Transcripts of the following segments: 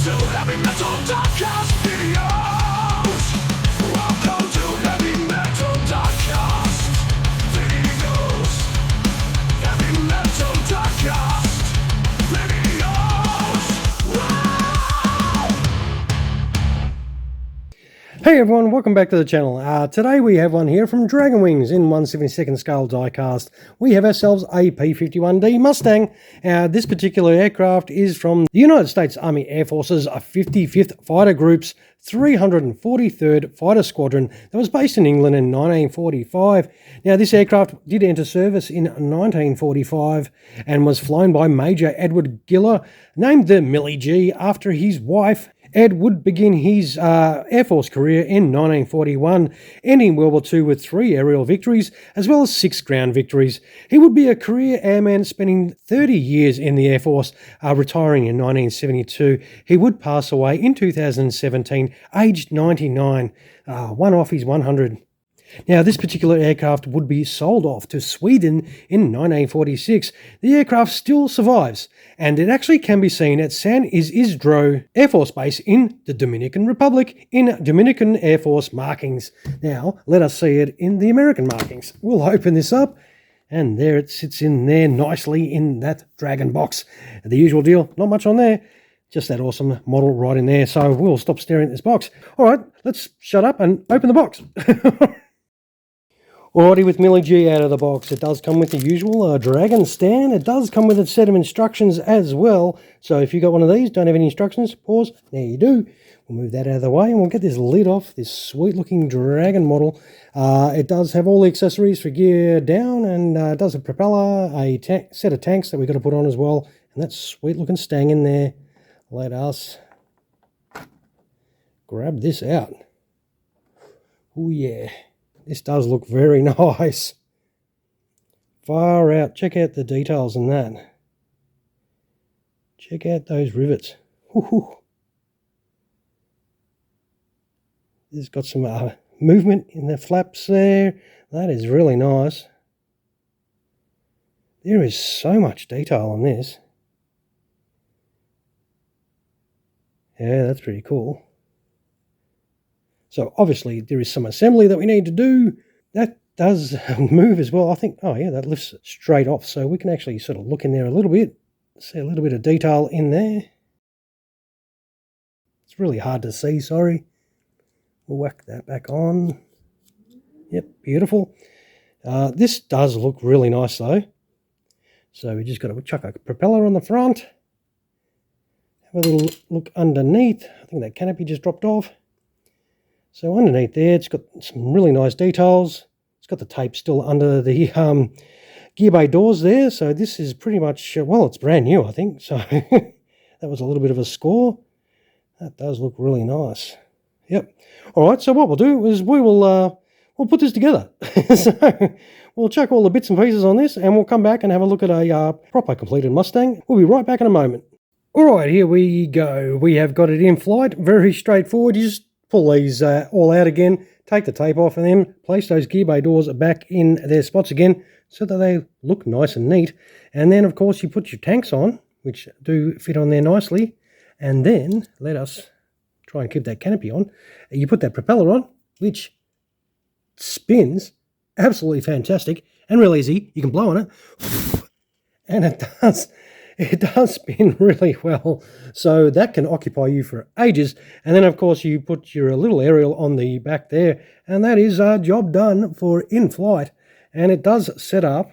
to Heavy Metal Diecast videos. Welcome to Heavy Metal Diecast videos. Heavy Metal Diecast videos. Wow! Hey everyone, welcome back to the channel. Today we have one here from Dragon Wings in 1/72nd scale diecast. We have ourselves a P-51D Mustang. This particular aircraft is from the United States Army Air Force's 55th Fighter Group's 343rd Fighter Squadron that was based in England in 1945. Now this aircraft did enter service in 1945 and was flown by Major Edward Giller, named the Millie G after his wife. Ed would begin his Air Force career in 1941, ending World War II with 3 aerial victories as well as 6 ground victories. He would be a career airman, spending 30 years in the Air Force, retiring in 1972. He would pass away in 2017, aged 99, one off his 100. Now, this particular aircraft would be sold off to Sweden in 1946. The aircraft still survives, and it actually can be seen at San Isisdro Air Force Base in the Dominican Republic in Dominican Air Force markings. Now, let us see it in the American markings. We'll open this up, and there it sits in there nicely in that dragon box. The usual deal, not much on there. Just that awesome model right in there. So we'll stop staring at this box. All right, let's shut up and open the box. Alrighty, with Millie G out of the box, it does come with the usual Dragon stand. It does come with a set of instructions as well. So if you got one of these, don't have any instructions, pause. There you do. We'll move that out of the way and we'll get this lid off, this sweet looking Dragon model. It does have all the accessories for gear down, and it does have a propeller, a set of tanks that we've got to put on as well, and that sweet looking stang in there. Let us grab this out. Oh yeah. This does look very nice. Far out. Check out the details in that. Check out those rivets. Woohoo. It's got some movement in the flaps there. That is really nice. There is so much detail on this. Yeah, that's pretty cool. So obviously there is some assembly that we need to do. That does move as well. I think, oh yeah, that lifts straight off. So we can actually sort of look in there a little bit. See a little bit of detail in there. It's really hard to see, sorry. We'll whack that back on. Yep, beautiful. This does look really nice though. So we just got to chuck a propeller on the front. Have a little look underneath. I think that canopy just dropped off. So underneath there, it's got some really nice details. It's got the tape still under the gear bay doors there. So this is pretty much, well, it's brand new, I think. So that was a little bit of a score. That does look really nice. Yep. All right, so what we'll do is we'll put this together. So we'll chuck all the bits and pieces on this, and we'll come back and have a look at a proper completed Mustang. We'll be right back in a moment. All right, here we go. We have got it in flight. Very straightforward. You just pull these all out again, take the tape off, and then place those gear bay doors back in their spots again so that they look nice and neat. And then, of course, you put your tanks on, which do fit on there nicely. And then, let us try and keep that canopy on. You put that propeller on, which spins absolutely fantastic and real easy. You can blow on it, and it does spin really well, so that can occupy you for ages. And then of course you put your little aerial on the back there, and that is a job done for in flight. And it does set up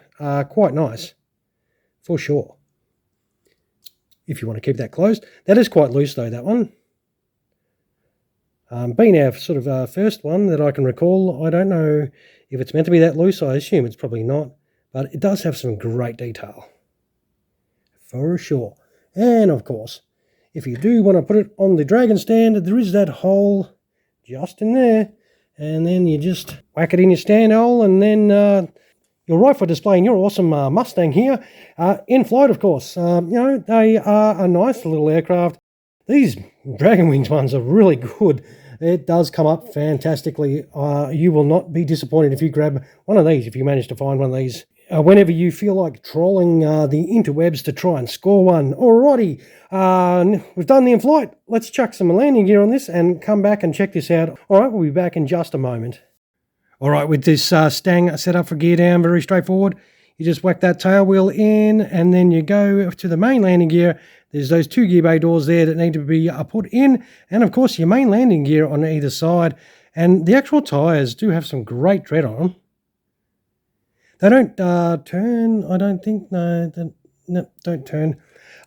quite nice for sure, if you want to keep that closed. That is quite loose though, that one. Being our sort of first one that I can recall, I don't know if it's meant to be that loose. I assume it's probably not, but it does have some great detail for sure. And of course, if you do want to put it on the Dragon stand, there is that hole just in there, and then you just whack it in your stand hole, and then you're right for displaying your awesome Mustang here in flight. Of course, you know, they are a nice little aircraft. These Dragon Wings ones are really good. It does come up fantastically. You will not be disappointed if you grab one of these, if you manage to find one of these whenever you feel like trolling the interwebs to try and score one. Alrighty, we've done the in-flight. Let's chuck some landing gear on this and come back and check this out. Alright, we'll be back in just a moment. Alright, with this stang set up for gear down, very straightforward. You just whack that tail wheel in and then you go to the main landing gear. There's those 2 gear bay doors there that need to be put in, and of course your main landing gear on either side. And the actual tyres do have some great tread on them. They don't turn, I don't think. No, don't turn.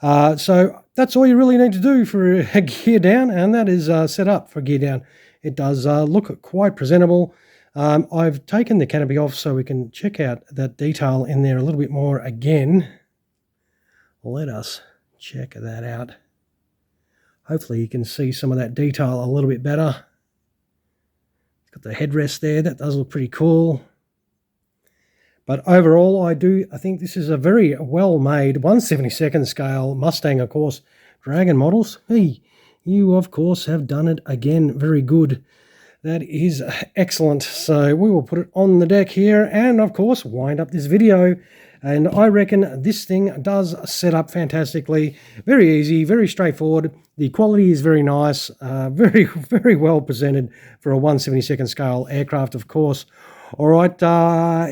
So that's all you really need to do for a gear down, and that is set up for gear down. It does look quite presentable. I've taken the canopy off so we can check out that detail in there a little bit more again. Let us check that out. Hopefully you can see some of that detail a little bit better. Got the headrest there, that does look pretty cool. But overall, I think this is a very well-made 1/72nd scale Mustang, of course. Dragon models, hey, you of course have done it again. Very good. That is excellent. So we will put it on the deck here and of course wind up this video. And I reckon this thing does set up fantastically. Very easy, very straightforward. The quality is very nice, very, very well presented for a 1/72nd scale aircraft, of course. All right,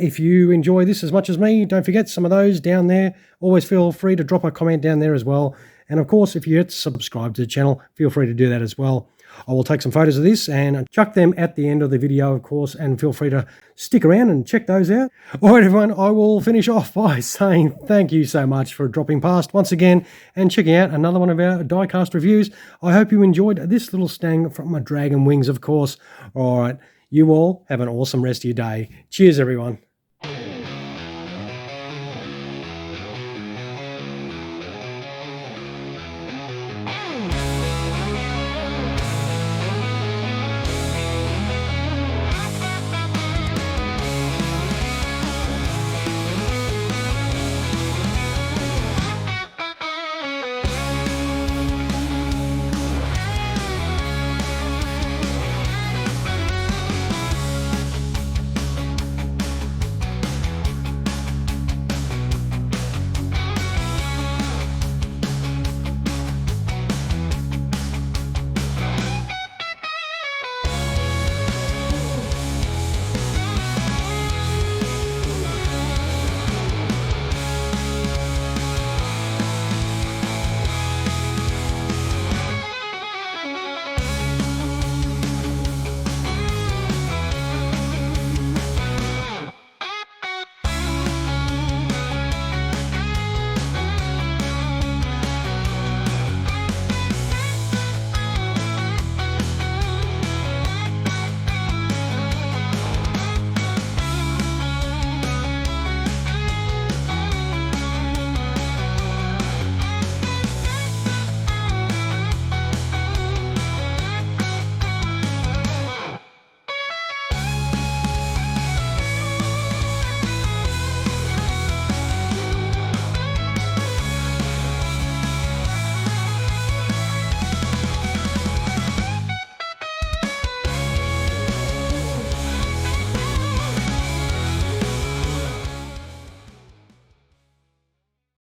if you enjoy this as much as me, don't forget some of those down there. Always feel free to drop a comment down there as well. And of course, if you're yet to subscribe to the channel, feel free to do that as well. I will take some photos of this and chuck them at the end of the video, of course, and feel free to stick around and check those out. All right, everyone, I will finish off by saying thank you so much for dropping past once again and checking out another one of our diecast reviews. I hope you enjoyed this little stang from my Dragon Wings, of course. All right, you all have an awesome rest of your day. Cheers, everyone.